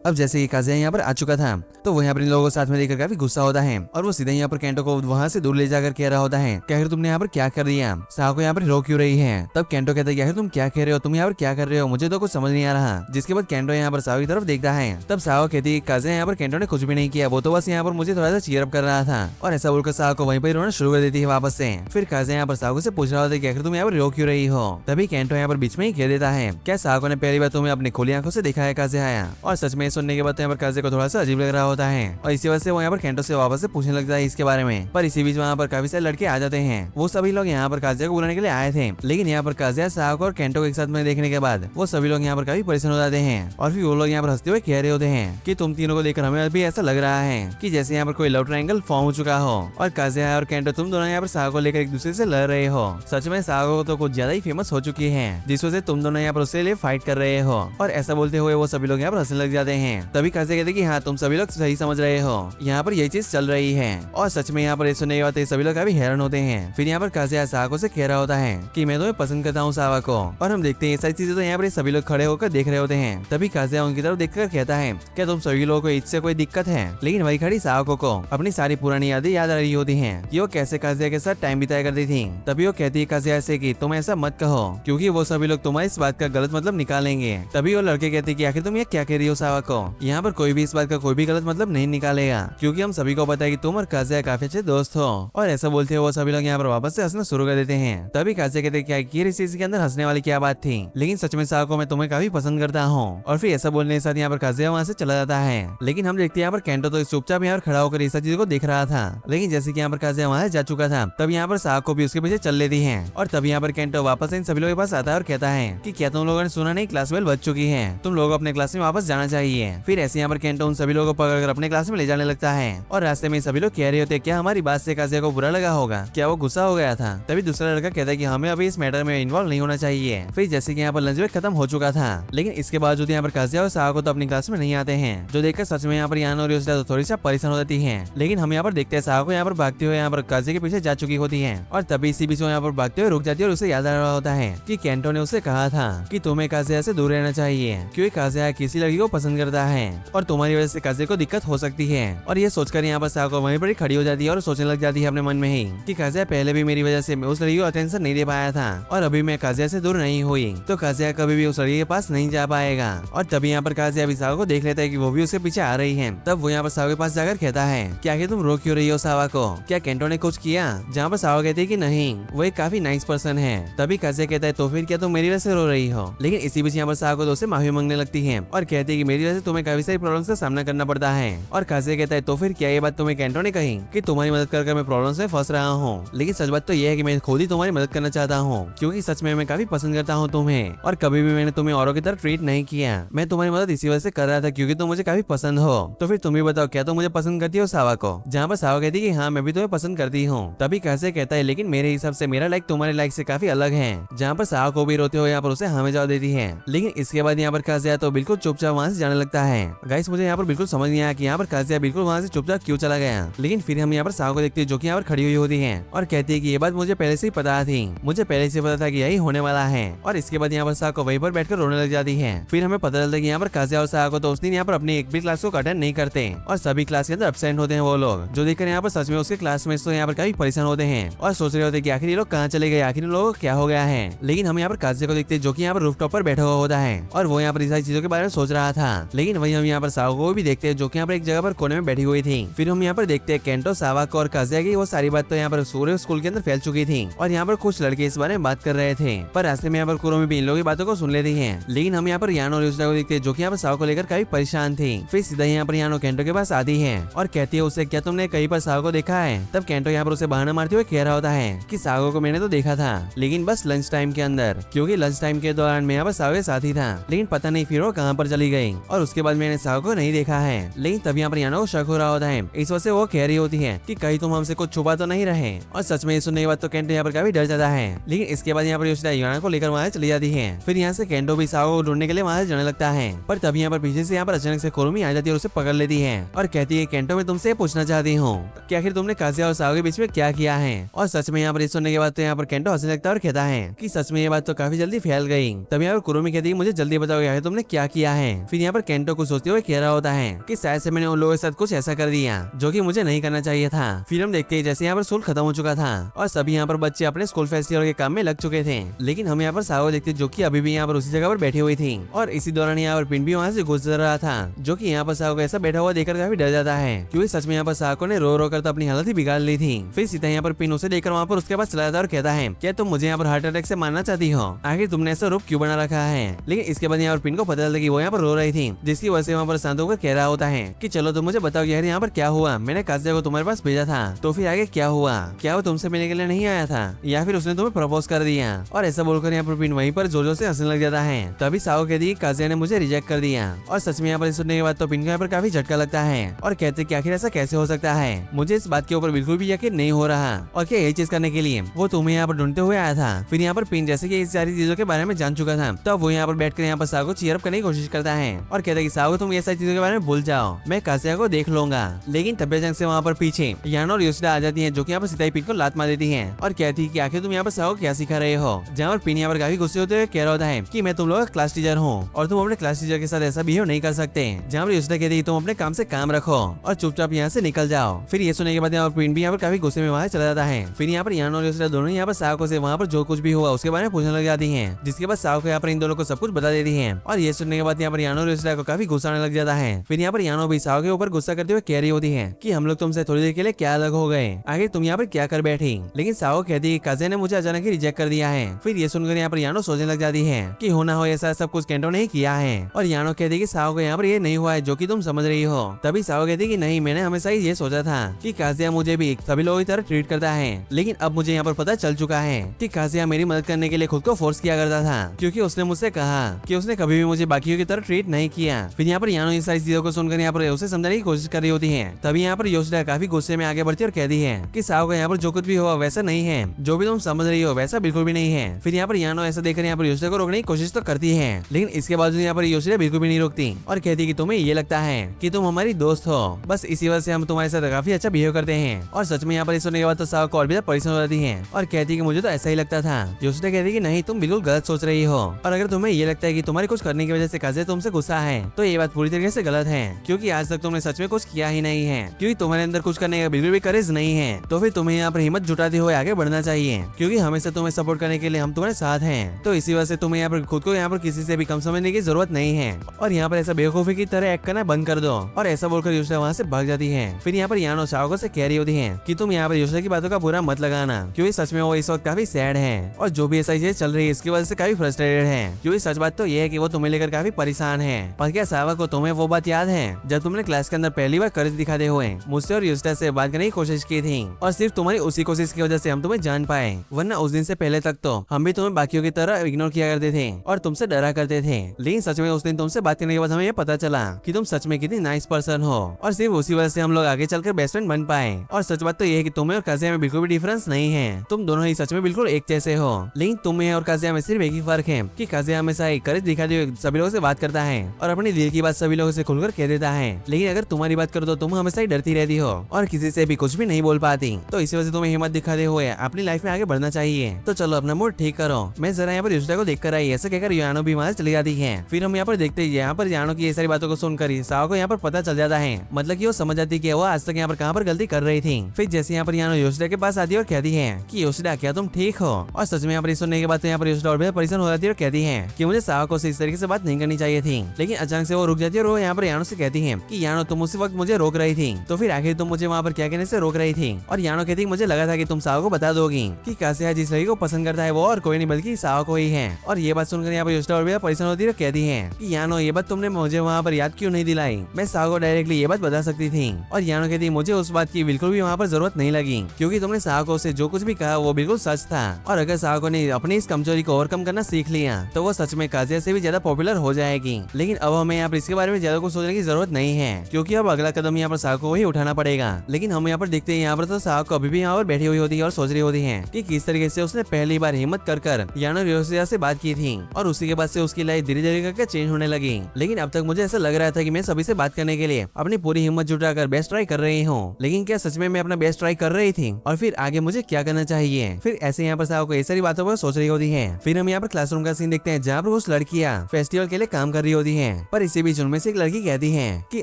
अब जैसे ही काज़िया यहाँ पर आ चुका था तो वो यहाँ पर इन लोगों को साथ में देखकर काफी गुस्सा होता है और वो सीधा यहाँ पर केंटो को वहाँ से दूर ले जाकर कह रहा होता है कि आखिर तुमने यहाँ पर क्या कर दिया, साको यहाँ पर रो क्यों रही है। तब केंटो कहता है कि आखिर तुम क्या कह रहे हो, तुम यहाँ पर क्या कर रहे हो, मुझे तो कुछ समझ नहीं आ रहा। जिसके बाद केंटो यहाँ पर साओ की तरफ देखता है। तब साओ कहती है काज़िया यहाँ पर केंटो ने कुछ भी नहीं किया, वो तो बस यहाँ पर मुझे थोड़ा सा चीयर अप कर रहा था। और ऐसा बोलकर साओ को वहीं पर रोना शुरू कर देती है वापस से। फिर काज़िया यहाँ पर साओ से पूछ रहा होता है कि आखिर तुम यहाँ पर रो क्यों रही हो। तभी केंटो यहाँ पर बीच में ही कह देता है क्या साको ने पहली बार तुम्हें अपनी खुली आंखों से देखा है काज़िया। और सच में सुनने के बाद यहाँ पर काज़िया को थोड़ा सा अजीब लग रहा होता है और इसी वजह से वो यहाँ पर केंटो से वापस से पूछने लगता है इसके बारे में। पर इसी बीच वहाँ पर काफी सारे लड़के आ जाते हैं। वो सभी लोग यहाँ पर काज़िया को बुलाने के लिए आए थे, लेकिन यहाँ पर काज़िया साको और केंटो को एक साथ में देखने के बाद वो सभी लोग यहाँ पर काफी परेशान हो जाते हैं। और फिर वो लोग यहाँ पर हंसते हुए कह रहे होते हैं कि तुम तीनों को देखकर हमें अभी ऐसा लग रहा है कि जैसे यहाँ पर कोई लव ट्रायंगल फॉर्म हो चुका हो और काज़िया और केंटो तुम दोनों यहाँ पर साको को लेकर एक दूसरे से लड़ रहे हो। सच में साको तो कुछ ज्यादा ही फेमस हो चुकी है जिस वजह से तुम दोनों यहाँ पर उसके लिए फाइट कर रहे हो। और ऐसा बोलते हुए वो सभी लोग यहाँ पर हंसने लग जाते हैं। तभी काज़िया कहते कि हाँ तुम सभी लोग सही समझ रहे हो, यहाँ पर यही चीज चल रही है। और सच में यहाँ पर सुनने के बाद सभी लोग काफी हैरान होते हैं। फिर यहाँ पर काज़िया साको से कह रहा होता है कि मैं तुम्हें पसंद करता हूँ सावा को। और हम देखते हैं सारी चीजें तो यहाँ पर सभी लोग खड़े होकर देख रहे होते हैं। तभी काज़िया उनकी तरफ देखकर कहता है क्या तुम सभी लोगों को इससे कोई दिक्कत है। लेकिन वही खड़ी साको को अपनी सारी पुरानी यादें याद आ रही होती है कि वो कैसे काज़िया के साथ टाइम बिताया करती थी। तभी वो कहती है काज़िया से कि तुम ऐसा मत कहो क्योंकि वो सभी लोग तुम्हारी इस बात का गलत मतलब निकालेंगे। तभी वो लड़के कहते हैं कि आखिर तुम ये क्या कह रही हो सावा को, यहाँ पर कोई भी इस बात का कोई भी गलत मतलब नहीं निकालेगा क्योंकि हम सभी को पता है कि तुम और काज़िया काफी अच्छे दोस्त हो। और ऐसा बोलते हुए वो सभी लोग यहाँ पर वापस से हंसना शुरू कर देते हैं। तभी काज़िया कहते हैं क्या ये इसी के अंदर हंसने वाली क्या बात थी, लेकिन सच में सावा को मैं तुम्हें काफी पसंद करता हूँ। और फिर ऐसा बोलने के साथ यहाँ पर काज़िया वहाँ से चला जाता है। लेकिन हम देखते हैं यहाँ पर केंटो तो चुपचाप यहाँ पर खड़ा होकर इस चीजों को देख रहा था। लेकिन जैसे कि यहाँ पर काज़िया वहाँ जा चुका था तब यहाँ पर सावा को भी उसके पीछे चल लेती है। और तभी यहाँ पर केंटो वापस इन सभी लोगों के पास आता है और कहता है कि क्या तुम लोगों ने सुना नहीं क्लास बेल बज चुकी है, तुम लोग अपने क्लास में वापस जाना चाहिए। फिर ऐसे यहाँ पर केंटो उन सभी लोगों को पकड़कर अपने क्लास में ले जाने लगता है। और रास्ते में सभी लोग कह रहे होते क्या हमारी बात से काज़िया को बुरा लगा होगा, क्या वो गुस्सा हो गया था। तभी दूसरा लड़का कहता है कि हमें अभी इस मैटर में इन्वॉल्व नहीं होना चाहिए। फिर जैसे कि यहाँ पर लंच ब्रेक खत्म हो चुका था, लेकिन इसके बावजूद यहाँ पर काज़िया और सावा को तो अपनी क्लास में नहीं आते हैं, जो देखकर सच में यहाँ पर यान और योजना तो थोड़ी सा परेशान हो जाती है। लेकिन हम यहाँ पर देखते हैं सावा को यहाँ पर भागते हुए यहाँ पर काज़िया के पीछे जा चुकी होती है। और तभी इसी बीच यहाँ पर भागते हुए रुक जाती है और उसे याद आ रहा होता है कि केंटो ने उसे कहा था कि तुम्हें काज़िया से दूर रहना चाहिए क्योंकि काज़िया किसी लड़की को पसंद करता है और तुम्हारी वजह से काज़िया को दिक्कत हो सकती है। और ये सोचकर यहाँ पर साको वहीं पर ही खड़ी हो जाती है और सोचने लग जाती है अपने मन में ही कि काज़िया पहले भी मेरी वजह से उस लड़की को अटेंशन नहीं दे पाया था और अभी मैं काज़िया से दूर नहीं हुई तो काज़िया कभी भी उस लड़की के पास नहीं जा पाएगा। और तभी यहाँ पर काज़िया भी साको को देख लेता है कि वो भी उसके पीछे आ रही है। तब वो यहाँ पर साको के पास जाकर कहता है कि आखिर तुम रो क्यों रही हो सावा को, क्या केंटो ने कुछ किया। जहाँ पर सावा कहती है कि नहीं वो एक काफी नाइस पर्सन है। तभी काज़िया कहता है तो फिर क्या तुम मेरी वजह से रो रही हो। लेकिन इसी बीच यहाँ पर साको दोस्त से माफी मांगने लगती है और कहती है कि मेरी वजह से तुम्हें काफी सारी प्रॉब्लम्स का सामना करना पड़ता है। और काज़िया कहता है तो फिर क्या ये बात तुम्हें केंटो ने कही कि तुम्हारी मदद कर मैं प्रॉब्लम्स में फंस रहा हूँ। लेकिन सच बात तो यह है कि मैं खुद ही तुम्हारी मदद करना चाहता हूँ क्योंकि सच में मैं काफी पसंद करता हूँ तुम्हें और कभी भी मैंने तुम्हें औरों की तरह ट्रीट नहीं किया। मैं तुम्हारी मदद इसी वजह से कर रहा था क्योंकि तुम मुझे काफी पसंद हो। तो फिर तुम ही बताओ क्या तुम मुझे पसंद करती हो सावा को। जहाँ पर सावा कहती है कि हाँ मैं भी तुम्हें पसंद करती हूँ। तभी काज़िया कहता है लेकिन मेरे हिसाब से मेरा लाइक तुम्हारे लाइक से काफी अलग है। जहाँ पर सावा को भी रोते हुए यहाँ पर उसे हमें जवाब देती है। लेकिन इसके बाद यहाँ पर काज़िया तो बिल्कुल चुपचाप वहाँ से जाने लगता है। गाइस मुझे यहाँ पर बिल्कुल समझ नहीं आया कि यहाँ पर काज़िया बिल्कुल वहाँ से चुपचाप क्यों चला गया। लेकिन फिर हम यहाँ पर सावा को देखते हैं जो कि यहाँ पर खड़ी हुई होती है और कहती है कि ये बात मुझे पहले से ही पता थी, मुझे पहले से पता था कि यही होने वाला है। और इसके बाद यहाँ पर सावा को वहीं पर बैठकर रोने लग जाती है। फिर हमें पता चलता है कि यहाँ पर काज़िया और सावा को तो उस दिन यहाँ पर अपनी एक भी क्लास को अटेंड नहीं करते और सभी क्लास के अंदर एब्सेंट होते हैं वो लोग, जो देखकर यहाँ पर सच में उसके क्लासमेट्स तो यहाँ पर काफी परेशान होते हैं और सोच रहे होते हैं कि आखिर ये लोग कहाँ चले गए, आखिर इन लोगों को क्या हो गया है। लेकिन हम यहाँ पर काज़िया को देखते हैं जो कि यहाँ पर रूफटॉप पर बैठा हुआ होता है और वो यहाँ पर इस सारी चीजों के बारे में सोच रहा था। लेकिन वही हम यहाँ पर सावा को भी देखते हैं जो कि यहाँ पर एक जगह पर कोने में बैठी हुई थी। फिर हम यहाँ पर देखते हैं केंटो सावा को और काज़िया की वो सारी बात तो यहाँ पर सूर्य स्कूल के अंदर फैल चुकी थी और यहाँ पर कुछ लड़के इस बारे में बात कर रहे थे। पर रास्ते में यहाँ पर कुरोमी भी इन लोगों की बातों को सुन लेती है। लेकिन हम यहाँ पर यानो और योजना को देखते हैं जो कि यहाँ पर सावा को लेकर काफी परेशान थी। फिर सीधा यहाँ पर यानो केंटो के पास आती है और कहती है उसे क्या तुमने कहीं पर सावा को देखा है। तब केंटो यहाँ पर उसे बहाना मारते हुए कह रहा होता है कि सावा को मैंने तो देखा था लेकिन बस लंच टाइम के अंदर, क्योंकि लंच टाइम के दौरान मैं यहाँ पर सावा के साथ ही था। लेकिन पता नहीं फिर वो कहाँ पर चली गई और उसके बाद मैंने सावा को नहीं देखा है। लेकिन तब यहाँ पर यानो को शक हो रहा होता है। इस वजह से वो कह रही होती है कि कहीं तुम हमसे कुछ छुपा तो नहीं रहे। और सच में सुनने के बाद तो केंटो यहाँ पर काफी डर जाता है। लेकिन इसके बाद यहाँ पर योशिदा याना को लेकर वहाँ चली जाती है। फिर यहाँ से केंटो भी सावा को ढूंढने के लिए वहाँ से जाने लगता है। पर तभी यहाँ पर पीछे से यहाँ पर अचानक से कुरुमी आ जाती है और उसे पकड़ लेती है और कहती है केंटो मैं तुमसे पूछना चाहती हूँ कि आखिर तुमने काज़िया और सावा के बीच में क्या किया है। और सच में यहाँ पर सुनने के बाद तो यहाँ पर केंटो हंसने लगता है और कहता है कि सच में ये बात तो काफी जल्दी फैल गई। तभी यहाँ पर कुरुमी कहती है मुझे जल्दी बताओ यार तुमने क्या किया है। फिर यहाँ पर केंटो को सोचते हुए कह रहा होता है कि शायद से मैंने उन लोगों के साथ कुछ ऐसा कर दिया जो कि मुझे नहीं करना चाहिए था। फिर हम देखते हैं जैसे यहाँ पर स्कूल खत्म हो चुका था और सभी यहाँ पर बच्चे अपने स्कूल फेस्टिवल के काम में लग चुके थे, लेकिन हम यहाँ पर साओ देखते जो कि अभी भी यहाँ पर उसी जगह पर बैठी हुई थी और इसी दौरान यहाँ पर पिन भी वहाँ से गुजर रहा था, जो कि यहाँ पर साओ को ऐसा बैठा हुआ देखकर काफी डर जाता है क्योंकि सच में यहाँ पर साओ ने रो रो कर तो अपनी हालत ही बिगाड़ ली थी। फिर सीधा यहाँ पर पिन उसे लेकर वहाँ पर उसके पास चला जाता है और कहता है क्या तुम मुझे यहाँ पर हार्ट अटैक से मारना चाहती हो, आखिर तुमने ऐसा रूप क्यों बना रखा है। लेकिन इसके बाद यहाँ पर पिन को पता चलता है कि वो यहाँ पर रो रही थी, जिसकी वजह से वहाँ पर शांत होकर कह रहा होता है कि चलो तुम मुझे बताओ यार यहाँ पर क्या हुआ, मैंने काजिया को तुम्हारे पास भेजा था तो फिर आगे क्या हुआ, क्या वो तुमसे मिलने के लिए नहीं आया था या फिर उसने तुम्हें प्रपोज कर दिया। और ऐसा बोलकर यहाँ पर पिन वहीं पर जोर जोर से हंसने लग जाता है। तभी साओ कहती है काजिया ने मुझे रिजेक्ट कर दिया और सच में यहाँ पर सुनने के बाद तो पिन को यहाँ पर काफी झटका लगता है और कहते कि आखिर ऐसा कैसे हो सकता है, मुझे इस बात के ऊपर बिल्कुल भी यकीन नहीं हो रहा और क्या यही चीज करने के लिए वो तुम्हें यहाँ पर ढूंढते हुए आया था। फिर यहाँ पर पिन जैसे कि इस सारी चीजों के बारे में जान चुका था तब वो यहाँ पर बैठकर यहाँ पर साओ को चीयर अप करने की कोशिश करता है और कहता है कि साओ तुम ये सारी चीजों के बारे में भूल जाओ, मैं काजिया को देख लूंगा। लेकिन तब अचानक से वहाँ पर पीछे यानो और योशिदा आ जाती है जो कि यहाँ पर सिताई पिन को लात मार देती है और कहती है कि आखिर तुम यहाँ पर साओ क्या सिखा रहे हो। जहाँ पर पिन यहाँ पर काफी गुस्से होते हुए कह रहा होता है कि मैं तुम लोग का क्लास टीचर हूँ और तुम अपने क्लास टीचर के साथ ऐसा बिहेव नहीं कर सकते। जहाँ पर योशिदा कहती है तुम अपने काम से काम रखो और चुपचाप यहाँ से निकल जाओ। फिर ये सुनने के बाद यहाँ पर पिन भी यहाँ पर काफी गुस्से में वहाँ चला जाता है। फिर यहाँ पर यानो और योशिदा दोनों यहाँ पर साओ से वहाँ पर जो कुछ भी हुआ उसके बारे में पूछने लग जाती है, जिसके बाद साओ यहाँ पर इन दोनों को सब कुछ बता देती है और ये सुनने के बाद यहाँ पर यानो और योशिदा को काफी गुस्सा आने लग जाता है। फिर यहाँ पर यानो भी साओ के ऊपर गुस्सा करते हुए कह रही होती है कि हम लोग तुमसे थोड़ी देर के लिए क्या अलग हो गए, आखिर तुम यहाँ पर क्या कर बैठी। लेकिन साओ कहती है काजिया ने मुझे अचानक ही रिजेक्ट कर दिया है। फिर ये सुनकर यहाँ पर यानो सोचने लग जाती है कि होना हो ऐसा सब कुछ केंटो ने किया है और यानो कहती है कि साओ को यहाँ पर ये नहीं हुआ है जो कि तुम समझ रही हो। तभी साओ कहती है कि नहीं, मैंने हमेशा ही ये सोचा था कि काजिया मुझे भी सभी लोगों की तरह ट्रीट करता है, लेकिन अब मुझे यहाँ पर पता चल चुका है कि काजिया मेरी मदद करने के लिए खुद को फोर्स किया करता था क्योंकि उसने मुझसे कहा कि उसने कभी भी मुझे बाकियों की तरह ट्रीट नहीं किया। फिर यहाँ पर यानो ये सारी चीजों को सुनकर यहाँ पर उसे समझाने की कोशिश कर रही होती है। तभी यहाँ पर योशिदा काफी गुस्से में आगे बढ़ती है और कहती है कि साओ का यहाँ पर जो कुछ भी हुआ वैसा नहीं है, जो भी तुम समझ रही हो वैसा बिल्कुल भी नहीं है। फिर यहाँ पर यानो ऐसा देखकर यहाँ पर योशिदा को रोकने की कोशिश तो करती है, लेकिन इसके बावजूद यहाँ पर योशिदा बिल्कुल भी नहीं रोकती और कहती है कि तुम्हें ये लगता है कि तुम हमारी दोस्त हो, बस इसी वजह से हम तुम्हारे साथ काफी अच्छा बिहेव करते हैं। और सच में यहाँ पर सुनने के बाद तो साओ को और भी परेशान हो जाती है और कहती है कि मुझे तो ऐसा ही लगता था। योशिदा कहती है कि नहीं, तुम बिल्कुल गलत सोच रही हो और अगर तुम्हें ये लगता है कि तुम्हारे कुछ करने की वजह से काजिया तुमसे गुस्सा है तो ये बात पूरी तरीके से गलत है, क्योंकि आज तक तुमने सच में कुछ किया ही नहीं है, क्योंकि तुम्हारे अंदर कुछ करने का बिल्कुल भी करेज नहीं है। तो फिर तुम्हें यहाँ पर हिम्मत जुटाते हुए आगे बढ़ना चाहिए, क्योंकि हमेशा तुम्हें सपोर्ट करने के लिए हम तुम्हारे साथ हैं। तो इसी वजह से तुम्हें यहाँ पर खुद को यहाँ पर किसी से भी कम समझने की जरूरत नहीं है और यहाँ पर ऐसा बेवकूफी की तरह एक्ट करना बंद कर दो। और ऐसा बोलकर योशिदा वहाँ से भाग जाती है। फिर यहाँ पर यानो साओ से कह रही होती है कि तुम यहाँ पर योशिदा की बातों का बुरा मत लगाना, क्योंकि सच में वो इस वक्त काफी सैड है और जो भी ऐसा चीजें चल रही है इसकी वजह से काफी फ्रस्ट्रेटेड है, क्योंकि सच बात तो ये है कि वो तुम्हें लेकर काफी परेशान है। पर क्या सावा को तुम्हें वो बात याद है जब तुमने क्लास के अंदर पहली बार करेज दिखाते हुए मुझसे और योशिदा से बात करने की कोशिश की थी और सिर्फ तुम्हारी उसी कोशिश की वजह से हम तुम्हें जान पाए, वरना उस दिन से पहले तक तो हम भी तुम्हें बाकियों की तरह इग्नोर किया करते थे और तुमसे डरा करते थे। लेकिन सच में उस दिन तुमसे बात करने के बाद हमें ये पता चला कि तुम सच में कितनी नाइस पर्सन हो और सिर्फ उसी वजह से हम लोग आगे चलकर बेस्ट फ्रेंड बन पाए। और सच बात तो ये है कि तुम्हें और काजिया में बिल्कुल भी डिफरेंस नहीं है, तुम दोनों ही सच में बिल्कुल एक जैसे हो। लेकिन तुम्हें और काजिया में सिर्फ एक ही फर्क है कि काजिया हमेशा एक करेज दिखाते हुए सभी लोगों से बात करता है और अपने दिल की बात सभी लोगों से खुलकर कह देता है, लेकिन अगर तुम्हारी बात करो तो तुम हमेशा ही डरती रहती हो और किसी से भी कुछ भी नहीं बोल पाती। तो इसी वजह से तुम्हें हिम्मत दिखाते हुए अपनी लाइफ में आगे बढ़ना चाहिए। तो चलो अपना मूड ठीक करो, मैं जरा यहाँ पर योशिदा को देखकर आई, ऐसा कहकर यानो भी वहाँ चली जाती है। फिर हम यहाँ पर देखते हैं यहाँ पर यानो की ये सारी बातों को सुनकर साओ को यहाँ पर पता चल जाता है, मतलब कि वो समझ जाती है वो आज तक यहाँ पर कहाँ पर गलती कर रही थी। फिर जैसे यहाँ पर यानो योशिदा के पास आती है और कहती है कि योशिदा क्या तुम ठीक हो। और सच में यहाँ पर सुनने के बाद यहाँ पर योशिदा और भी परेशान हो जाती है और कहती है कि मुझे साओ को इस तरीके से बात नहीं करनी चाहिए थी। लेकिन अचानक से वो रुक जाती है और वो यहाँ पर यानो से कहती है कि यानो तुम उसी वक्त मुझे रोक रही थी, तो फिर आखिर तुम मुझे वहाँ पर क्या कहने से रोक रही थी। और यानो कहती मुझे लगा था कि तुम साओ को बता दोगी कि काजिया जिस लड़की को पसंद करता है वो और कोई नहीं बल्कि साओ को ही है। और ये बात सुनकर यहाँ पर योशिदा और भी परेशान होती है और कहती है कि यानो ये बात तुमने मुझे वहाँ पर याद क्यों नहीं दिलाई, मैं साओ को डायरेक्टली ये बात बता सकती थी। और यानो कहती मुझे उस बात की बिल्कुल भी वहाँ पर जरूरत नहीं लगी, क्योंकि तुमने साओ को से जो कुछ भी कहा वो बिल्कुल सच था। और अगर साओ ने अपनी इस कमजोरी को ओवरकम करना सीख लिया तो वो सच में काजिया से भी ज्यादा पॉपुलर हो जाएगी। लेकिन अब हमें यहाँ पर इसके बारे में ज्यादा कुछ सोचने की जरूरत नहीं है, क्योंकि अब अगला कदम यहाँ पर साओ को ही उठाना पड़ेगा। लेकिन हम यहाँ पर देखते हैं यहाँ पर तो साओ को अभी भी यहाँ पर बैठी हुई होती है और सोच रही होती है कि किस तरीके से उसने पहली बार हिम्मत कर यानो योशिदा से बात की थी और उसी के बाद से उसकी लाइफ धीरे धीरे करके चेंज होने लगी। लेकिन अब तक मुझे ऐसा लग रहा था कि मैं सभी से बात करने के लिए अपनी पूरी हिम्मत जुटाकर बेस्ट ट्राई कर रही हूँ, लेकिन क्या सच में मैं अपना बेस्ट ट्राई कर रही थी और फिर आगे मुझे क्या करना चाहिए। फिर ऐसे यहाँ पर साओ को ये सारी बातों पर सोच रही होती है। फिर हम यहाँ पर क्लासरूम का सीन देखते हैं जहाँ पर उस लड़कियाँ फेस्टिवल के लिए काम कर रही होती है पर इसी बीच उनमें से एक लड़की कहती है कि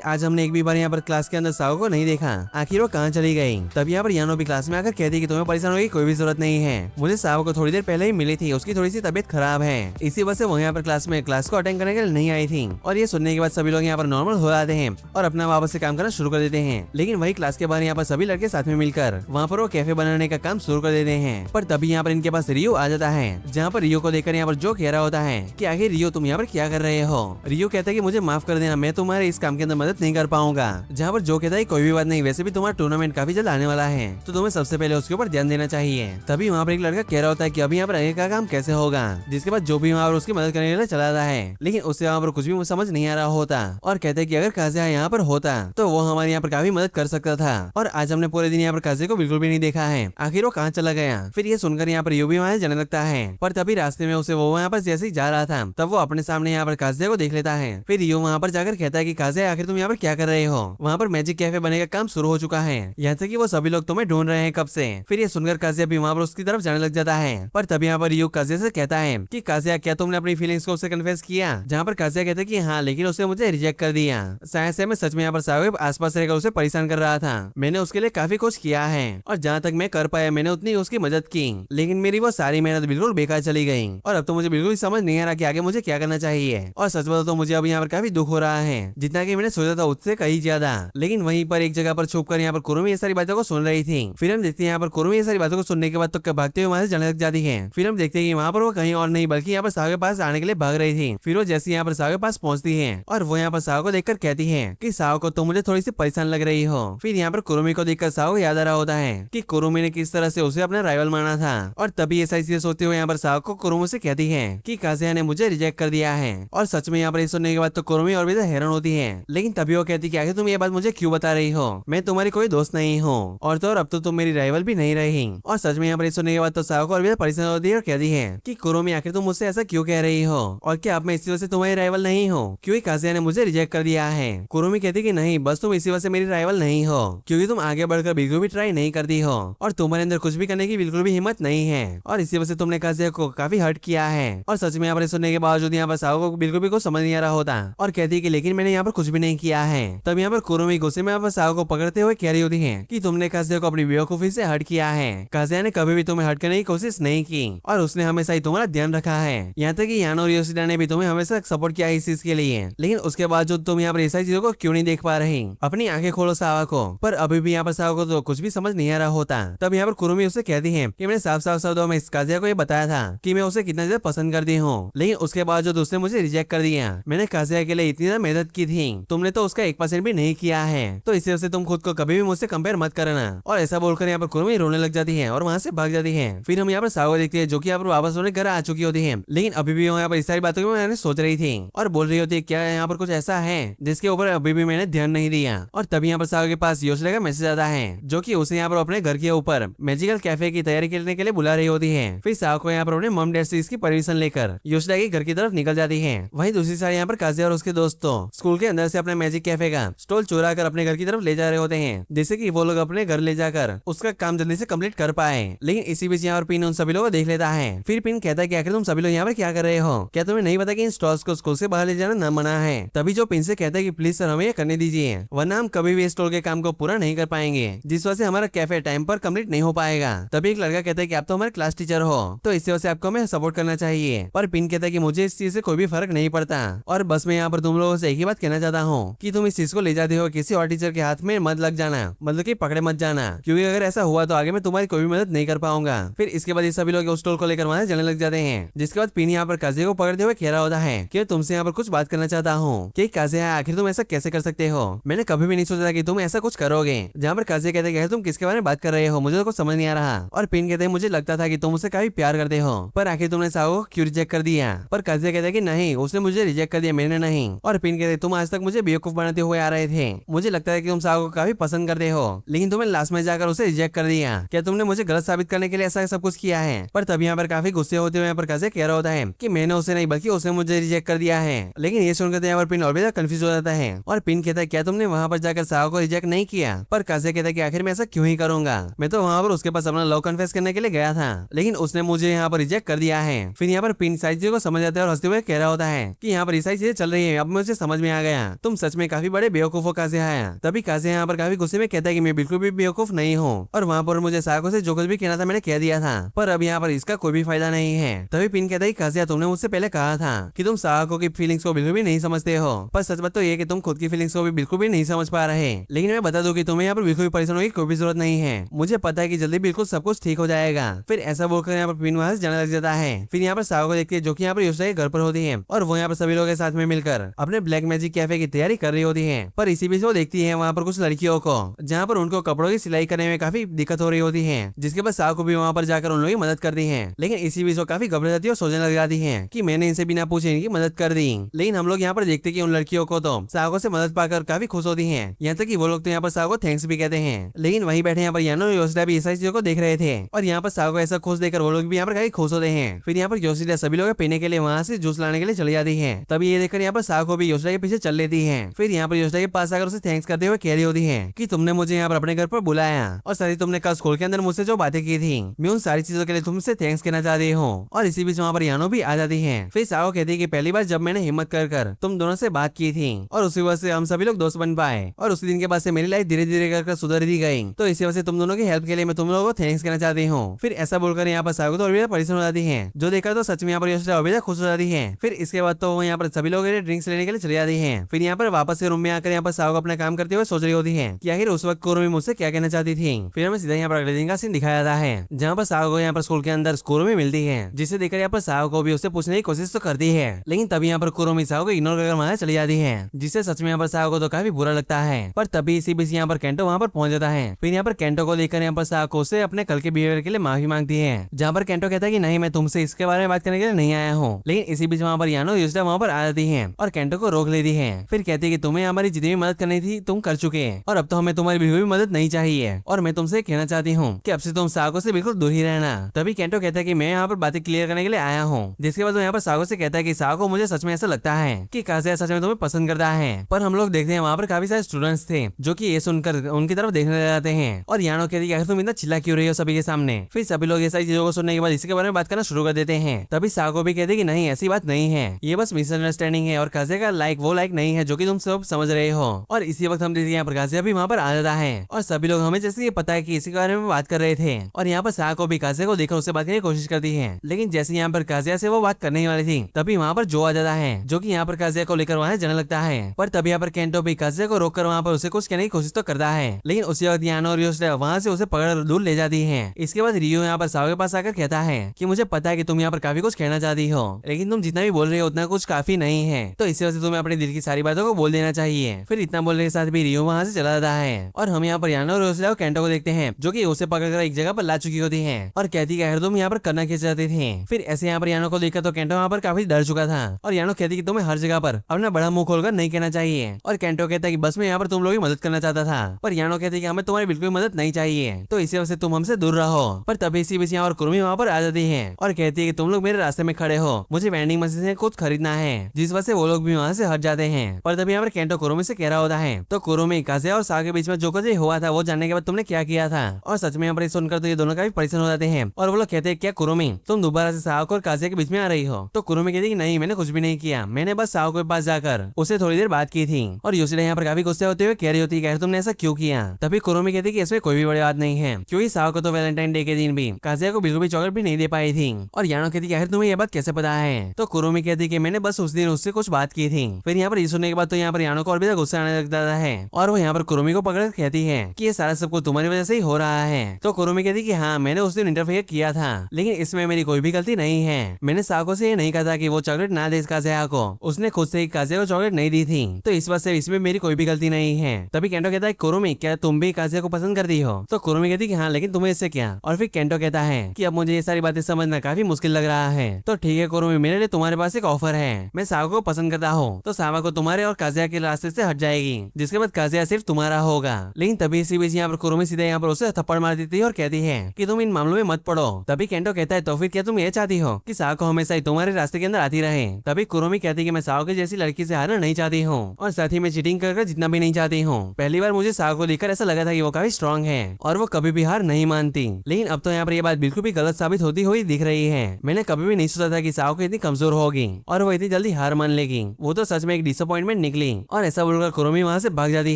आज हमने एक भी बार यहाँ पर क्लास के अंदर साओ को नहीं देखा, आखिर वो कहाँ चली गई। तब यहाँ पर यानो भी क्लास में आकर कहती है कि तुम्हें परेशान होने की कोई भी जरूरत नहीं है, मुझे साओ को थोड़ी देर पहले ही मिली थी, उसकी थोड़ी सी तबीयत खराब है, इसी वजह से वो यहाँ पर क्लास को अटेंड करने के लिए नहीं आई थी। और ये सुनने के बाद सभी लोग यहाँ पर नॉर्मल हो जाते हैं और अपना वापस से काम करना शुरू कर देते हैं। लेकिन वही क्लास के बाहर यहाँ पर सभी लड़के साथ में मिलकर वहाँ पर वो कैफे बनाने का काम शुरू कर देते हैं। पर तभी यहाँ पर इनके पास रियो आ जाता है, जहाँ पर रियो को देखकर यहाँ पर जो कह रहा होता है कि आखिर रियो तुम यहाँ पर क्या कर रहे हो। रियो कहता है कि मुझे माफ कर देना, मैं तुम्हारे इस काम के अंदर मदद नहीं कर पाऊंगा। जहाँ पर जो कहता है कोई भी बात नहीं, वैसे भी तुम्हारा टूर्नामेंट काफी जल्द आने वाला है, तो तुम्हें सबसे पहले उसके ऊपर ध्यान देना चाहिए। तभी वहाँ पर एक लड़का कह रहा होता है कि अभी यहाँ पर आगे का काम कैसे होगा, जिसके बाद जो भी वहाँ पर उसकी मदद करने के लिए चला रहा है, लेकिन उससे वहाँ पर कुछ भी समझ नहीं आ रहा होता और कहते हैं कि अगर काजिया यहाँ पर होता तो वो हमारे यहाँ पर काफी मदद कर सकता था, और आज हमने पूरे दिन यहाँ पर काजिया को बिल्कुल भी नहीं देखा है, आखिर वो कहाँ चला गया। फिर ये सुनकर यहाँ पर यूबी वहाँ जाने लगता है, पर तभी रास्ते में उसे वो यहाँ पर जैसे ही जा रहा था तब वो अपने सामने यहाँ पर काजिया को देख लेता है। फिर यू वहाँ पर जाकर कहता है कि काजिया आखिर तुम यहाँ पर क्या कर रहे हो, वहाँ पर मैजिक कैफे बनने का काम शुरू हो चुका है, यहाँ तक कि वो सभी लोग तुम्हें ढूंढ रहे हैं कब से। फिर ये सुनकर काजिया भी वहाँ पर उसकी तरफ जाने लग जाता है, पर तभी यहाँ पर यू काजिया से कहता है कि काजिया क्या तुमने अपनी फीलिंग्स को उससे कन्फेस किया, जहाँ पर काजिया कहता है कि हाँ, लेकिन उसने मुझे रिजेक्ट कर दिया, शायद से मैं सच में यहाँ पर साहब आसपास रहकर उसे परेशान कर रहा था, मैंने उसके लिए काफी कुछ किया है और जहाँ तक मैं कर पाया मैंने उतनी उसकी मदद की, लेकिन मेरी वो सारी मेहनत बिल्कुल बेकार चली गई और अब तो मुझे बिल्कुल समझ नहीं आ रहा कि आगे मुझे क्या करना चाहिए। और सच बताओ तो मुझे अब यहाँ पर काफी दुख हो रहा है, जितना कि मैंने सोचा था उससे कहीं ज्यादा। लेकिन वहीं पर एक जगह पर छुपकर यहाँ पर कुरुमी ये सारी बातों को सुन रही थी। फिर हम देखते हैं यहाँ पर कुरुमी ये सारी बातों को सुनने के बाद तो भागते हुए वहां से जाने लग जाती है। फिर हम देखते हैं कि वहाँ पर वो कहीं और नहीं बल्कि यहाँ पर साहु के पास आने के लिए भाग रही थी। फिर वो जैसे यहाँ पर साहु के पास पहुंचती है और वो यहाँ पर साहु को देखकर कहती है कि साहु को तुम मुझे थोड़ी सी परेशान लग रही हो। फिर यहाँ पर कुरुमी को देखकर साहु याद आ रहा होता है कि कुरुमी ने किस तरह से उसे अपना राइवल माना था, और तभी ऐसा चीजें सोचते हुए यहाँ पर साहु को कुरुमी से कहती है कि काजिया ने मुझे रिजेक्ट कर दिया है। और सच में यहाँ पर सुनने के बाद तो कुरुमी और भी हैरान होती है, लेकिन तभी वो कहती कि आखिर तुम ये बात मुझे क्यों बता रही हो, मैं तुम्हारी कोई दोस्त नहीं हूँ और तो और अब तो तुम मेरी राइवल भी नहीं रही। और सच में यहाँ पर सुनने के बाद तो साहु को और भी परेशान होती है और कहती है कि कुरुमी आखिर तुम मुझसे ऐसा क्यों कह रही हो, और क्या अब मैं इसी वजह से तुम्हारी राइवल नहीं हूँ क्योंकि काजिया ने मुझे रिजेक्ट कर दिया है। कुरुमी कहती कि नहीं, बस तुम इसी वजह से मेरी राइवल नहीं हो क्योंकि तुम आगे बढ़कर बिल्कुल भी ट्राई नहीं करती हो और तुम्हारे अंदर कुछ भी करने की बिल्कुल भी हिम्मत नहीं है, और इसी वजह से तुमने काजिया को काफी हर्ट किया है। और सच में यहाँ पर सुनने के बावजूद यहाँ पर साहु को बिल्कुल भी कुछ समझ नहीं आ रहा होता और कहती है कि लेकिन मैंने यहाँ पर कुछ भी नहीं किया है। तब यहाँ पर कुरुमी गुस्से में यहाँ पर साहु को पकड़ते हुए कह रही होती है कि तुमने काजिया को अपनी बेवकूफी से हर्ट किया है, काजिया ने कभी भी तुम्हें हर्ट करने की कोशिश नहीं की और उसने हमेशा ही तुम्हारा ध्यान रखा है, यहाँ तक कि यानो और योशिदा ने भी तुम्हें हमेशा सपोर्ट किया इस चीज के लिए, लेकिन उसके बावजूद तुम यहाँ पर ऐसी चीजों को क्यों नहीं देख पा रही, अपनी आंखें खोलो सावा को। पर अभी भी यहाँ पर सावा को तो कुछ भी समझ नहीं आ रहा होता। तब यहाँ पर कुरुमी उससे कहती है कि मैंने साफ साफ शब्दों में इस काजिया को ये बताया था कि मैं उसे कितना ज्यादा पसंद करती हूँ, लेकिन उसके बावजूद उसने मुझे रिजेक्ट कर दिया। मैंने काजिया के लिए इतनी ज्यादा मेहनत की थी, तुमने तो उसका 1% भी नहीं किया है, तो इसी वजह से तुम खुद को कभी भी मुझसे कंपेयर मत करना। और ऐसा बोलकर यहाँ पर कुरुमी रोने लग जाती है और वहाँ से भाग जाती है। फिर हम यहाँ पर सावा देखते हैं जो कि यहाँ पर वापस होने घर आ चुकी होती है, लेकिन अभी भी यहाँ पर इस सारी बातों को मैंने सोच रही थी और बोल रही होती है क्या यहाँ पर कुछ ऐसा है जिसके ऊपर अभी भी मैंने ध्यान नहीं दिया। और तभी यहाँ पर सावा के पास योशिदा का मैसेज आता है जो कि उसे यहाँ पर अपने घर के ऊपर मैजिकल कैफे की तैयारी करने के लिए बुला रही होती है। फिर सावा को यहाँ पर अपने मम डैड से इसकी परमिशन लेकर योशिदा के घर की तरफ निकल जाती है। वहीं दूसरी साइड यहाँ पर काजिया और उसके दोस्तों स्कूल के अंदर से अपने मैजिक कैफे का स्टॉल चुरा कर अपने घर की तरफ ले जा रहे होते हैं, जैसे कि वो लोग अपने घर ले जाकर उसका काम जल्दी से कंप्लीट कर पाए। लेकिन इसी बीच यहाँ पर पिन उन सभी लोगों को देख लेता है। फिर पिन कहता है कि आखिर तुम सभी लोग यहाँ पर क्या कर रहे हो, क्या तुम्हें नहीं पता कि इन स्टॉल्स को स्कूल से बाहर ले जाना न मना है। तभी जो पिन से कहता है कि प्लीज सर हमें ये करने दीजिए, वरना हम कभी भी स्टॉल के काम को पूरा नहीं कर पाएंगे, जिस वजह से हमारा कैफे टाइम पर कंप्लीट नहीं हो पाएगा। तभी एक लड़का कहता है कि आप तो हमारे क्लास टीचर हो, तो इस वजह से आपको हमें सपोर्ट करना चाहिए। पर पिन कहता है कि मुझे इस चीज से कोई भी फर्क नहीं पड़ता और बस मैं यहाँ पर तुम लोगों से एक ही बात कहना चाहता हूँ कि तुम इस चीज को ले जाते हो किसी और टीचर के हाथ में मत लग जाना, मतलब कि पकड़े मत जाना, क्योंकि अगर ऐसा हुआ तो आगे मैं तुम्हारी कोई भी मदद नहीं कर पाऊंगा। फिर इसके बाद ये सभी लोग उस स्टॉल को लेकर वहां जाने लग जाते हैं, जिसके बाद पिन यहाँ पर काजिया को पकड़ते हुए कह रहा होता है कि तुमसे यहाँ पर कुछ बात करना चाहता हूँ कि काजिया आखिर तुम ऐसा कैसे कर सकते हो, मैंने कभी भी नहीं सोचा था कि तुम ऐसा कुछ करोगे। जहाँ पर काजिया कहते हैं तुम किसके बारे में बात कर रहे हो, मुझे तो कुछ समझ नहीं आ रहा। और पिन कहते हैं मुझे लगता था कि तुम उसे काफी प्यार करते हो, पर आखिर तुमने साहु को क्यों रिजेक्ट कर दिया। पर काजिया कहता है कि नहीं, उसने मुझे रिजेक्ट कर दिया, मैंने नहीं। और पिन कहते तुम आज तक मुझे बेवकूफ बनाते हुए आ रहे थे, मुझे लगता है कि तुम साहु को काफी पसंद करते हो, लेकिन तुमने लास्ट में जाकर उसे रिजेक्ट कर दिया। क्या तुमने मुझे गलत साबित करने के लिए ऐसा सब कुछ किया है। पर तभी यहाँ पर काफी गुस्से होते हुए यहाँ पर काजिया कह रहा होता है कि मैंने उसे नहीं बल्कि उसने मुझे रिजेक्ट कर दिया है। लेकिन ये सुनकर यहाँ पर पिन और भी कंफ्यूज हो जाता है और पिन कहता है क्या तुमने वहाँ पर जाकर साहु को रिजेक्ट नहीं किया। पर काजिया कहता है कि आखिर मैं ऐसा क्यों ही करूंगा, मैं तो वहाँ पर उसके पास अपना लव कन्फेस करने के लिए गया था, लेकिन उसने मुझे यहाँ पर रिजेक्ट कर दिया है। फिर यहाँ पर पिन सारी चीजों को समझ जाता है और हंसते हुए कह रहा होता है कि यहाँ पर इस सारी चीजें चल रही है अब मुझे समझ में आ गया, तुम सच में काफी बड़े बेवकूफ हो काज़िया। तभी काज़िया यहाँ पर काफी गुस्से में कहता है कि मैं बिल्कुल भी बेवकूफ नहीं हूँ और वहाँ पर मुझे साको से जो कुछ भी कहना था मैंने कह दिया था, पर अब यहाँ पर इसका कोई भी फायदा नहीं है। तभी पिन कहता है काज़िया तुमने मुझसे पहले कहा था कि तुम साको की फीलिंग्स को बिल्कुल भी नहीं समझते हो, पर सच बात तो ये कि तुम खुद की फीलिंग्स को भी बिल्कुल भी नहीं समझ पा रहे। लेकिन मैं बता दूं कि तुम्हें यहाँ पर बिल्कुल भी परेशान होने की कोई भी जरूरत नहीं है, मुझे पता है कि जल्दी बिल्कुल सब कुछ ठीक हो जाएगा। फिर ऐसा बोलकर यहाँ पर पिन वहां से जाने लग जाता है। फिर यहाँ पर साको को देखती है जो कि यहाँ पर योशिदा के घर पर होती है और वो यहाँ पर सभी लोग के साथ में मिलकर अपने ब्लैक मैजिक कैफे की तैयारी कर रही होती है। पर इसी बीच वो देखती है वहाँ पर कुछ लड़कियों को जहाँ पर उनको कपड़ों की सिलाई करने में काफी दिक्कत हो रही होती है, जिसके बाद साको भी वहाँ पर जाकर उन लोगों की मदद करती है। लेकिन इसी बीच वो काफी घबरा जाती है और सोचने लग जाती है कि मैंने इनसे बिना पूछे इनकी मदद कर दी। लेकिन हम लोग यहाँ पर देखते कि उन लड़कियों को तो साको से मदद पाकर काफी खुश होती है, यहाँ तक कि वो लोग तो यहाँ पर साको को थैंक्स भी कहते हैं। लेकिन वहीं बैठे यहाँ पर यानो और योशिदा भी ऐसी चीजों को देख रहे थे और यहाँ पर साको ऐसा खुश देखकर वो लोग भी यहाँ पर काफी खुश होते हैं। फिर यहाँ पर योशिदा सभी लोग पीने के लिए वहाँ से जूस लाने के लिए चली जाती है। तभी ये देखकर यहाँ पर साको भी योशिदा के पीछे चल लेती है। फिर यहाँ पर योशिदा के पास आकर उसे थैंक्स करते हुए कह रही होती है कि तुमने मुझे यहाँ पर अपने घर पर बुलाया और सारी तुमने कल स्कूल के अंदर मुझसे जो बातें की थी मैं उन सारी चीजों के लिए तुमसे थैंक्स कहना चाहती हूँ। और इसी बीच वहाँ पर यानो भी आ जाती है। फिर साको कहती है कि पहली बार जब मैंने हिम्मत कर तुम दोनों से बात की थी और उसी वजह से हम सभी लोग दोस्त बन पाए और उसी दिन के बाद से मेरी लाइफ धीरे धीरे कर सुधर दी गई, तो इसी वजह से तुम दोनों की हेल्प के लिए मैं तुम लोगों को थैंक्स कहना चाहती हूँ। फिर ऐसा बोलकर यहाँ पर साको तो और भी परेशान हो जाती है, जो देखकर तो सच में यहाँ पर योशिदा और भी खुश हो जाती है। फिर इसके बाद तो वो यहाँ पर सभी लोग ड्रिंक्स लेने के लिए चले जाती है। फिर यहाँ पर वापस से रूम में आकर यहाँ पर साको अपना काम करते हुए सोच रही होती है कि आखिर उस वक्त कुरुमी मुझसे क्या कहना चाहती थी। फिर हमें सीधा यहाँ पर अगले दिन का सीन दिखाया जाता है जहाँ पर साको को यहाँ पर स्कूल के अंदर कुरुमी मिलती है, जिसे देखकर यहाँ पर साको को भी उससे पूछने की कोशिश तो करती है। लेकिन तभी यहाँ पर कुरुमी साको को इग्नोर कर वहां चली जाती है, जिससे सच में यहाँ पर साको को तो काफी बुरा लगता है। पर तभी इसी बीच यहाँ पर केंटो वहाँ पर पहुंच जाता है। फिर यहाँ पर केंटो को लेकर यहाँ पर साको से अपने कल के बिहेवियर के लिए माफी मांगती है, जहाँ पर केंटो कहता है कि नहीं मैं तुमसे इसके बारे में बात करने के लिए नहीं आया हूँ। लेकिन इसी बीच वहाँ पर यानो योशिदा वहाँ पर आ जाती है और केंटो को रोक लेती है। फिर कहती है कि तुम्हें हमारी जितनी भी मदद करनी थी तुम कर चुके हैं और अब तो हमें तुम्हारी बिल्कुल भी मदद नहीं चाहिए और मैं तुमसे कहना चाहती हूँ कि अब से तुम साको से बिल्कुल दूर ही रहना। तभी केंटो कहता है कि मैं यहाँ पर बातें क्लियर करने के लिए आया हूँ, जिसके बाद वो यहाँ पर साको से कहता है कि साको मुझे सच में ऐसा लगता है कि काज़िया सच में तुम्हें पसंद करता है। पर हम लोग देखते हैं वहाँ पर काफी सारे स्टूडेंट्स थे जो कि ये सुनकर उनकी तरफ देखने लग जाते हैं और यानो कहती है तुम इतना चिल्ला क्यों रही हो सभी के सामने। फिर सभी लोग ये सारी चीजों को सुनने के बाद इसके बारे में बात करना शुरू कर देते हैं। तभी साको भी कहते कि नहीं ऐसी बात नहीं है, ये बस मिसअंडरस्टैंडिंग है और काज़िया का लाइक वो लाइक नहीं है जो कि तुम सब समझ रहे हो। और इसी वक्त हम देखते हैं यहाँ पर काज़िया भी वहाँ पर आ जाता है और सभी लोग हमें जैसे ये पता है कि इसी के बारे में बात कर रहे थे और यहाँ पर साको भी काज़िया को देखकर उससे बात करने की कोशिश करती है। लेकिन जैसे यहाँ पर काज़िया से वो बात करने ही वाली थी तभी वहाँ पर जो आ जाता है जो कि यहाँ पर काज़िया को लेकर वहाँ जाने लगता है। पर तभी यहाँ पर केंटो भी काज़िया को रोककर वहाँ पर उसे कुछ कहने की कोशिश तो करता है, लेकिन उसी वक्त यानो और योशिदा वहाँ से उसे पकड़ दूर ले जाती है। इसके बाद रियो यहाँ पर साको के पास आकर कहता है कि मुझे पता है कि तुम यहाँ पर काफी कुछ कहना चाहती हो, लेकिन तुम जितना भी बोल रहे हो उतना कुछ काफी नहीं है, तो इसी वजह से तुम्हें अपने दिल की सारी बातों को बोल देना चाहिए। फिर इतना बोलने के साथ भी रियो वहाँ से चला जाता है और हम यहाँ पर यानो और योशिदा और केंटो को देखते हैं जो कि उसे पकड़कर एक जगह पर ला चुकी होती है और कहती है तुम यहाँ पर करना क्या चाहते थे। फिर ऐसे यहाँ पर यानो को देखकर तो केंटो वहाँ पर काफी डर चुका था और यानो कहती कि तुम्हें हर जगह पर अपना बड़ा मुंह खोलकर नहीं कहना चाहिए और केंटो कहता है कि बस मैं यहाँ पर तुम लोगों की मदद करना चाहता था। पर यानो कहती है कि हमें तुम्हारी बिल्कुल मदद नहीं चाहिए, तो इसी वजह से तुम हमसे दूर रहो। पर तभी इसी बीच यहाँ और कुरुमी वहाँ पर आ जाती है और कहती है कि तुम लोग मेरे रास्ते में खड़े हो, मुझे वेंडिंग मशीन से कुछ खरीदना है, जिस वजह से वो लोग भी वहाँ से हट जाते हैं। पर तभी यहाँ पर केंटो कुरुमी से कह रहा होता है तो कुरुमी काज़िया और साको के बीच में जो कुछ हुआ था वो जानने के बाद तुमने क्या किया था। और सच में यहाँ पर सुनकर तो ये दोनों काफी परेशान हो जाते हैं और वो लोग कहते हैं क्या कुरुमी तुम दोबारा से साको और काज़िया के बीच में आ रही हो। तो कुरुमी कहती है कि नहीं मैंने कुछ भी नहीं किया, मैंने बस साको के पास जाकर उसे थोड़ी देर बात की थी। और योशिदा यहाँ पर काफी गुस्से होते हुए कह रही होती है तुमने ऐसा क्यों किया। तभी कुरुमी कहती है कि इसमें कोई भी बड़ी बात नहीं है, क्योंकि साको तो वैलेंटाइन डे के दिन भी काज़िया को बिल्कुल भी चॉकलेट भी नहीं दे पाई थी। और यानो कहती है तुम्हें यह बात कैसे पता है। तो कुरुमी कहती है कि मैंने बस उस दिन उससे कुछ बात की थी। फिर यहाँ पर ये सुनने के बाद तो यहाँ पर यानो को और भी गुस्सा आने लग जाता है और वो यहाँ पर कुरुमी को पकड़ कहती है कि ये सारा सब कुछ तुम्हारी वजह से ही हो रहा है। तो कुरुमी कहती है कि हाँ मैंने उस दिन इंटरफेयर किया था, लेकिन इसमें मेरी कोई भी गलती नहीं है। मैंने साको से ये नहीं कहा था कि वो चॉकलेट ना दे काज़िया को, उसने खुद से ही काज़िया को चॉकलेट नहीं दी थी, तो इस वजह से इसमें मेरी कोई भी गलती नहीं है। तभी केंटो कहता है कुरुमी क्या तुम भी काज़िया को पसंद करती हो। तो कुरुमी कहती है कि हाँ लेकिन तुम्हें इससे क्या। और फिर केंटो कहता है कि अब मुझे ये सारी बातें समझना काफी मुश्किल लग रहा है, तो ठीक है कुरुमी मेरे लिए तुम्हारे पास एक ऑफर है, मैं साको को पसंद करता हूँ तो साको तुम्हारे और काज़िया के रास्ते से हट जाएगी, जिसके बाद काज़िया सिर्फ तुम्हारा होगा। लेकिन तभी इसी बीच यहाँ पर कुरुमी सीधे यहाँ पर उसे थप्पड़ मार देती है और कहती है कि तुम इन मामलों में मत पड़ो। तभी केंटो कहता है तो फिर क्या तुम ये चाहती हो कि साको हमेशा ही तुम्हारे रास्ते के अंदर आती रहे। तभी कुरुमी कहती है कि मैं साको के जैसी लड़की से हारना नहीं चाहती हूँ और साथ ही मैं चीटिंग कर जितना भी नहीं चाहती हूँ। पहली बार मुझे साको को देखकर ऐसा लगा था कि वो काफी स्ट्रांग है और वो कभी भी हार नहीं मानती, लेकिन अब तो यहाँ पर ये बात बिल्कुल भी गलत साबित होती हुई दिख रही है। मैंने कभी भी नहीं सोचा था कि साको इतनी कमजोर होगी और वो इतनी जल्दी हार हार मान लेगी। वो तो सच में एक डिसअपॉइंटमेंट निकली और ऐसा बोलकर कुरोमी वहाँ से भाग जाती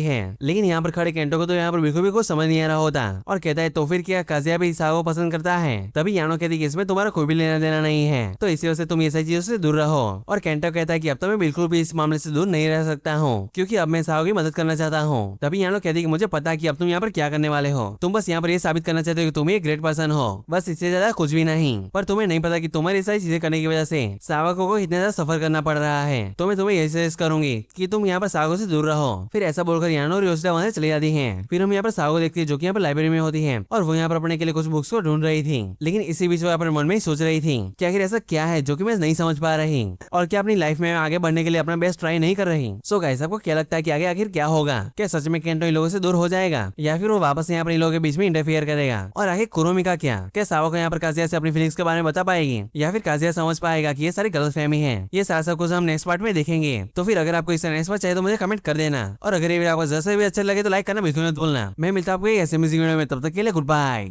है। लेकिन यहाँ पर खड़े केंटो को तो यहाँ पर बिल्कुल भी कुछ समझ नहीं आ रहा होता और कहता है तो फिर क्या काजिया भी सागो पसंद करता है? तभी यानो कहती है इसमें तुम्हारा कोई भी लेना देना नहीं है, तो इसी वजह से तुम ऐसी चीजों से दूर रहो। और केंटो कहता है कि अब तो मैं बिल्कुल भी इस मामले से दूर नहीं रह सकता हूँ, क्योंकि अब मैं सागो की मदद करना चाहता हूँ। तभी यानो कहती है कि मुझे पता है कि अब तुम यहाँ पर क्या करने वाले हो, तुम बस यहाँ पर ये साबित करना चाहते हो कि तुम एक ग्रेट पर्सन हो, बस इससे ज्यादा कुछ भी नहीं। पर तुम्हें नहीं पता कि तुम्हारी सारी चीजें करने की वजह से सावको को इतना ज्यादा सफर करना पड़ रहा है। तो मैं तुम्हें यही सजेस्ट करूंगी कि तुम यहाँ पर सागो से दूर रहो। फिर ऐसा बोलकर यानो और योशिदा वहां से चली जाती है। फिर हम यहाँ पर सागो देखते हैं जो कि यहाँ पर लाइब्रेरी में होती है और वो यहाँ पर अपने के लिए कुछ बुक्स को ढूंढ रही थी। लेकिन इसी बीच वो अपने मन में ही सोच रही थी कि आखिर ऐसा क्या है जो कि मैं नहीं समझ पा रही और क्या अपनी लाइफ में आगे बढ़ने के लिए अपना बेस्ट ट्राई नहीं कर रही। सो गाइस, आपको क्या लगता है कि आगे आखिर क्या होगा? क्या सच में केंटो इन लोगों से दूर हो जाएगा या फिर वो वापस यहाँ पर इन लोगों के बीच में इंटरफियर करेगा? और आगे कुरोमी का क्या सावको यहाँ पर काजिया से अपनी फीलिंग्स के बारे में बता पाएगी या फिर काजिया समझ पाएगा कि ये सारी गलतफहमी है? ये सारा सब कुछ हम नेक्स्ट पार्ट में देखेंगे। तो फिर अगर आपको इसका नेक्स्ट पार्ट चाहिए तो मुझे कमेंट कर देना और अगर ये वीडियो आपको जैसे भी अच्छा लगे तो लाइक करना बिल्कुल मत भूलना। मैं मिलता हूं आपको ऐसे म्यूजिक वीडियो में, तब तक के लिए गुड बाय।